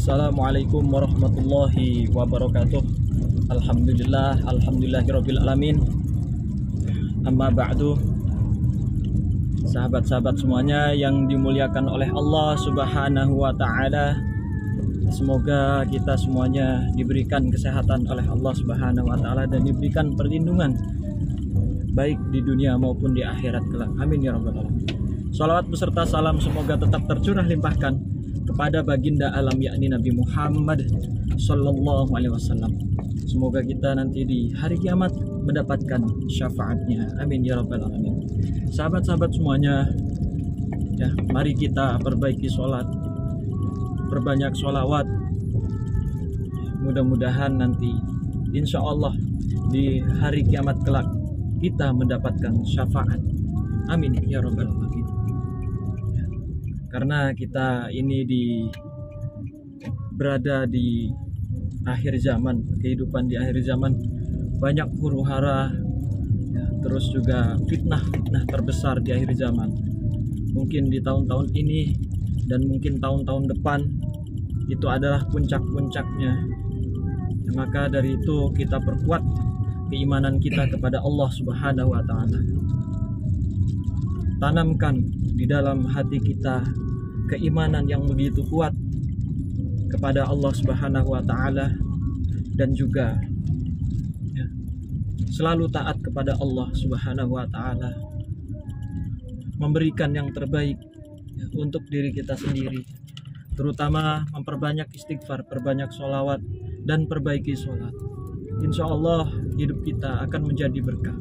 Assalamualaikum warahmatullahi wabarakatuh. Alhamdulillahirabbil alamin. Amma ba'du. Sahabat-sahabat semuanya yang dimuliakan oleh Allah Subhanahu wa taala. Semoga kita semuanya diberikan kesehatan oleh Allah Subhanahu wa taala dan diberikan perlindungan baik di dunia maupun di akhirat kelak. Amin ya rabbal alamin. Salawat beserta salam semoga tetap tercurah limpahkan kepada baginda alam yakni Nabi Muhammad sallallahu alaihi wasallam. Semoga kita nanti di hari kiamat mendapatkan syafaatnya. Amin ya rabbal alamin. Sahabat-sahabat semuanya, ya, mari kita perbaiki sholat, perbanyak sholawat. Mudah-mudahan nanti insya Allah di hari kiamat kelak kita mendapatkan syafaat. Amin ya rabbal alamin. Karena kita ini berada di akhir zaman, kehidupan di akhir zaman, banyak huru-hara, ya, terus juga fitnah-fitnah terbesar di akhir zaman. Mungkin di tahun-tahun ini dan mungkin tahun-tahun depan itu adalah puncak-puncaknya. Maka dari itu kita perkuat keimanan kita kepada Allah Subhanahu wa taala. Tanamkan di dalam hati kita keimanan yang begitu kuat kepada Allah Subhanahu wa taala dan juga, ya, selalu taat kepada Allah Subhanahu wa taala, memberikan yang terbaik, ya, untuk diri kita sendiri, terutama memperbanyak istighfar, perbanyak sholawat dan perbaiki sholat. Insya Allah hidup kita akan menjadi berkah.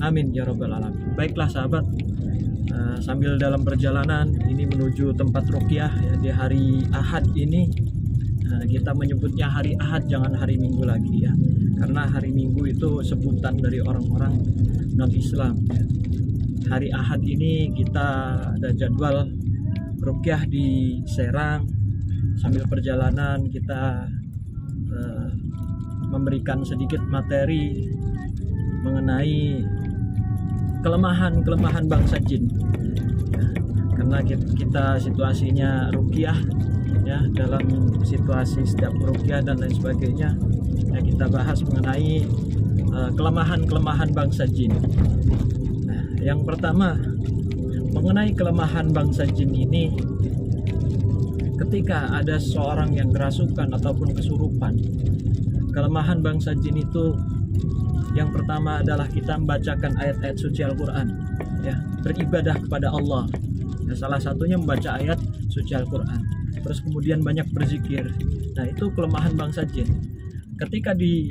Amin ya rabbal alamin. Baiklah sahabat, sambil dalam perjalanan ini menuju tempat ruqyah, ya, di hari Ahad ini, kita menyebutnya hari Ahad, jangan hari Minggu lagi, ya, karena hari Minggu itu sebutan dari orang-orang non-Islam, ya. Hari Ahad ini kita ada jadwal ruqyah di Serang. Sambil perjalanan kita memberikan sedikit materi mengenai kelemahan bangsa jin, ya, karena kita situasinya ruqyah, ya, dalam situasi setiap ruqyah dan lain sebagainya, ya, kita bahas mengenai kelemahan bangsa jin. Nah, yang pertama mengenai kelemahan bangsa jin ini, ketika ada seorang yang kerasukan ataupun kesurupan, kelemahan bangsa jin itu yang pertama adalah kita membacakan ayat-ayat suci Al-Quran, ya, beribadah kepada Allah, ya, salah satunya membaca ayat suci Al-Quran, terus kemudian banyak berzikir. Nah, itu kelemahan bangsa jin. Ketika di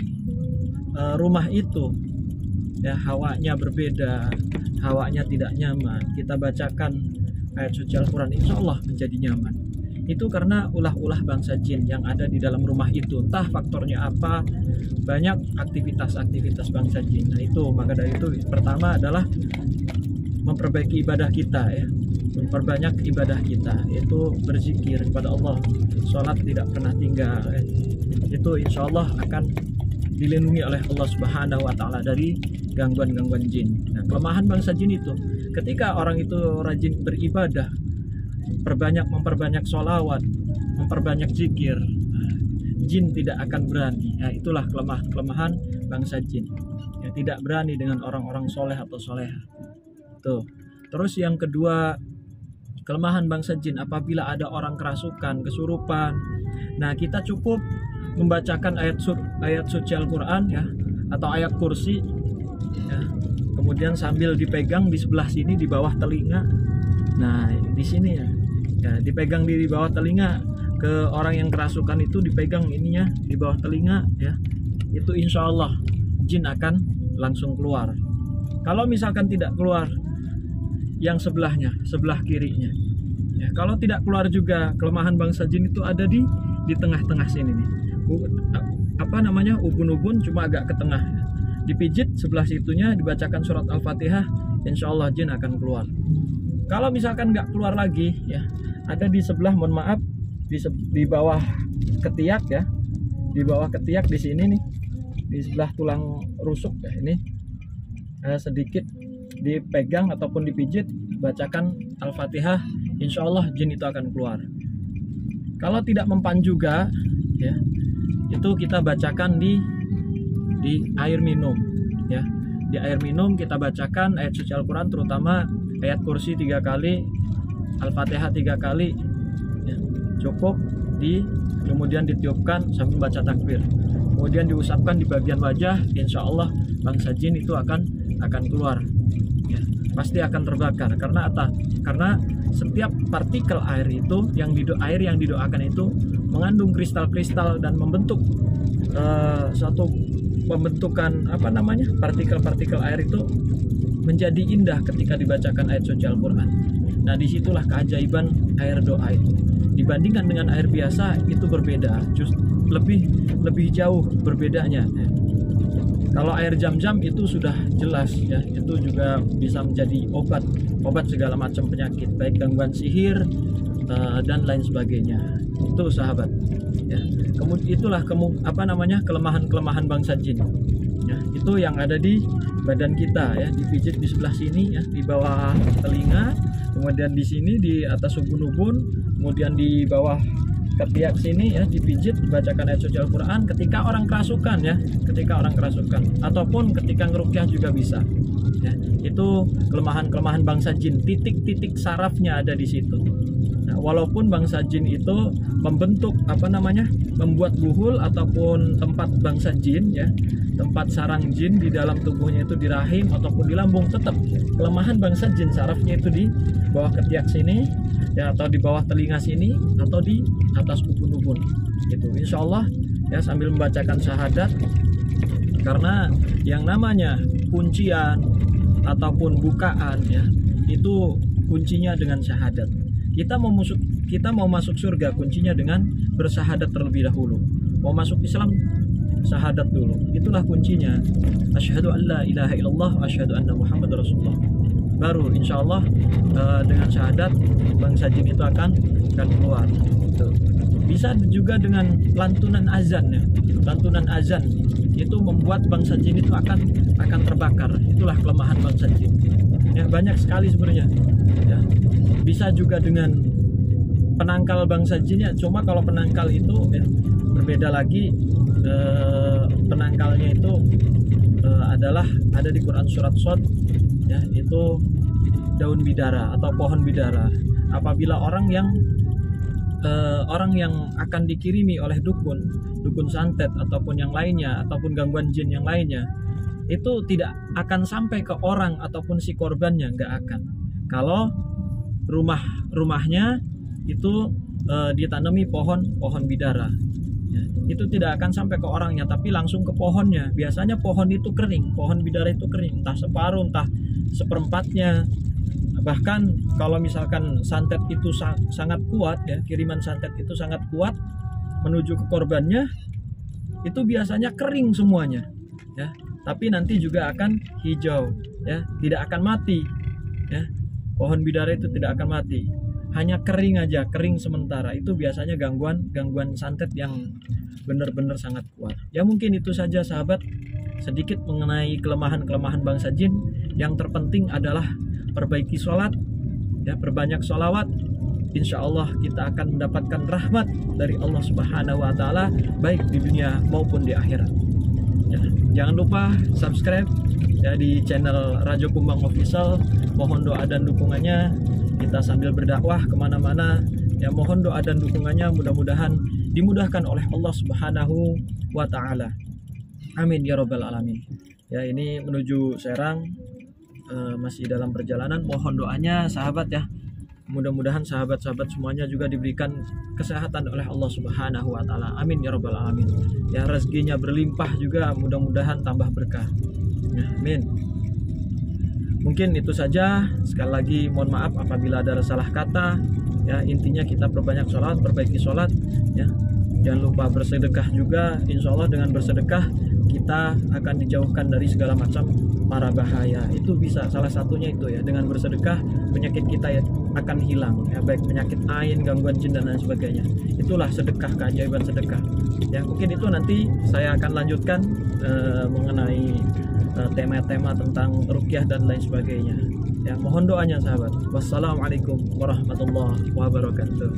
rumah itu, ya, hawanya berbeda, hawanya tidak nyaman, kita bacakan ayat suci Al-Quran, insya Allah menjadi nyaman. Itu karena ulah-ulah bangsa jin yang ada di dalam rumah itu. Entah faktornya apa, banyak aktivitas bangsa jin. Nah itu, maka dari itu pertama adalah memperbaiki ibadah kita, ya, memperbanyak ibadah kita, yaitu berzikir kepada Allah, sholat tidak pernah tinggal, ya. Itu insya Allah akan dilindungi oleh Allah Subhanahu wa taala dari gangguan-gangguan jin. Nah, kelemahan bangsa jin itu ketika orang itu rajin beribadah, memperbanyak sholawat, memperbanyak zikir, jin tidak akan berani. Ya, itulah kelemahan bangsa jin, ya, tidak berani dengan orang-orang soleh atau soleha. Tuh. Terus yang kedua, kelemahan bangsa jin apabila ada orang kerasukan, kesurupan. Nah, kita cukup membacakan ayat suci Al-Quran, ya, atau ayat kursi, ya, kemudian sambil dipegang di sebelah sini di bawah telinga. Nah, di sini, ya, dipegang di bawah telinga, ke orang yang kerasukan itu dipegang ininya di bawah telinga, ya. Itu insya Allah jin akan langsung keluar. Kalau misalkan tidak keluar, yang sebelahnya, sebelah kirinya, ya, kalau tidak keluar juga, kelemahan bangsa jin itu ada di tengah-tengah sini nih. Ubun-ubun cuma agak ke tengah. Dipijit sebelah situnya, dibacakan surat Al-Fatihah, insya Allah jin akan keluar. Kalau misalkan nggak keluar lagi, ya, ada di sebelah, mohon maaf, di bawah ketiak, ya, di bawah ketiak di sini nih, di sebelah tulang rusuk, ya, ini sedikit dipegang ataupun dipijit, bacakan Al-Fatihah, insya Allah jin itu akan keluar. Kalau tidak mempan juga, ya, itu kita bacakan di air minum, ya. Di air minum kita bacakan ayat suci Al-Quran, terutama ayat kursi 3 kali, Al-Fatihah 3 kali, ya. Cukup kemudian ditiupkan sambil baca takbir, kemudian diusapkan di bagian wajah, insya Allah bangsa jin itu akan keluar, ya. Pasti akan terbakar. Karena apa? Karena setiap partikel air itu air yang didoakan itu mengandung kristal-kristal dan membentuk suatu pembentukan partikel-partikel air itu menjadi indah ketika dibacakan ayat suci Al-Quran. Nah, disitulah keajaiban air doa itu. Dibandingkan dengan air biasa itu berbeda, lebih jauh berbedanya. Kalau air Zam-Zam itu sudah jelas, ya, itu juga bisa menjadi obat segala macam penyakit, baik gangguan sihir dan lain sebagainya. Itu sahabat, ya. Kemudian itulah kelemahan bangsa jin, ya. Itu yang ada di badan kita, ya, dipijit di sebelah sini, ya, di bawah telinga, kemudian di sini di atas ubun-ubun, kemudian di bawah ketiak sini, ya, dipijit, dibacakan ayat suci Al-Quran ketika orang kerasukan, ya, ataupun ketika ngerukyah juga bisa, ya. Itu kelemahan bangsa jin, titik-titik sarafnya ada di situ. Nah, walaupun bangsa jin itu membentuk membuat buhul ataupun tempat bangsa jin, ya, tempat sarang jin di dalam tubuhnya itu di rahim ataupun di lambung, tetap kelemahan bangsa jin sarafnya itu di bawah ketiak sini, ya, atau di bawah telinga sini, atau di atas ubun-ubun. Itu insya Allah, ya, sambil membacakan syahadat, karena yang namanya kuncian ataupun bukaan, ya, itu kuncinya dengan syahadat. Kita mau masuk surga, kuncinya dengan bersyahadat terlebih dahulu. Mau masuk Islam, syahadat dulu. Itulah kuncinya. Asyhadu an la ilaha illallah wa asyhadu anna Muhammadar Rasulullah. Baru insya Allah dengan syahadat bangsa jin itu akan keluar. Tuh. Bisa juga dengan lantunan azan, ya. Lantunan azan itu membuat bangsa jin itu akan terbakar. Itulah kelemahan bangsa jin. Ya, banyak sekali sebenarnya. Ya. Bisa juga dengan penangkal bangsa jin, ya. Cuma kalau penangkal itu, ya, berbeda lagi. Penangkalnya itu adalah ada di Quran surat Shad, ya, itu daun bidara atau pohon bidara. Apabila orang yang akan dikirimi oleh dukun santet ataupun yang lainnya, ataupun gangguan jin yang lainnya, itu tidak akan sampai ke orang ataupun si korbannya, nggak akan. Kalau rumahnya itu ditanami pohon bidara, ya, itu tidak akan sampai ke orangnya, tapi langsung ke pohonnya. Biasanya pohon itu kering, pohon bidara itu kering, entah separuh, entah seperempatnya. Bahkan kalau misalkan santet itu sangat kuat, ya, kiriman santet itu sangat kuat menuju ke korbannya, itu biasanya kering semuanya, ya, tapi nanti juga akan hijau, ya, tidak akan mati, ya. Pohon bidara itu tidak akan mati, hanya kering aja, kering sementara. Itu biasanya gangguan santet yang benar-benar sangat kuat. Ya, mungkin itu saja sahabat, sedikit mengenai kelemahan bangsa jin. Yang terpenting adalah perbaiki sholat, ya, perbanyak sholawat. Insya Allah kita akan mendapatkan rahmat dari Allah Subhanahu wa Ta'ala, baik di dunia maupun di akhirat. Ya, jangan lupa subscribe, ya, di channel Rajo Kumbang Official. Mohon doa dan dukungannya, kita sambil berdakwah kemana-mana, ya, mohon doa dan dukungannya, mudah-mudahan dimudahkan oleh Allah Subhanahu wa Ta'ala. Amin ya Rabbal Alamin. Ya, ini menuju Serang, masih dalam perjalanan. Mohon doanya sahabat, ya, mudah-mudahan sahabat-sahabat semuanya juga diberikan kesehatan oleh Allah Subhanahu wa Ta'ala. Amin ya Rabbal Alamin. Ya, rezekinya berlimpah juga, mudah-mudahan tambah berkah, ya, amin. Mungkin itu saja. Sekali lagi mohon maaf apabila ada salah kata, ya. Intinya kita perbanyak sholat, perbaiki sholat, ya. Jangan lupa bersedekah juga. Insya Allah dengan bersedekah kita akan dijauhkan dari segala macam mara bahaya. Itu bisa, salah satunya itu, ya, dengan bersedekah penyakit kita, ya, akan hilang, ya, baik penyakit ain, gangguan jin dan lain sebagainya. Itulah sedekah, keajaiban sedekah. Ya, mungkin itu nanti saya akan lanjutkan mengenai tema-tema tentang ruqyah dan lain sebagainya. Ya, mohon doanya sahabat. Wassalamualaikum warahmatullahi wabarakatuh.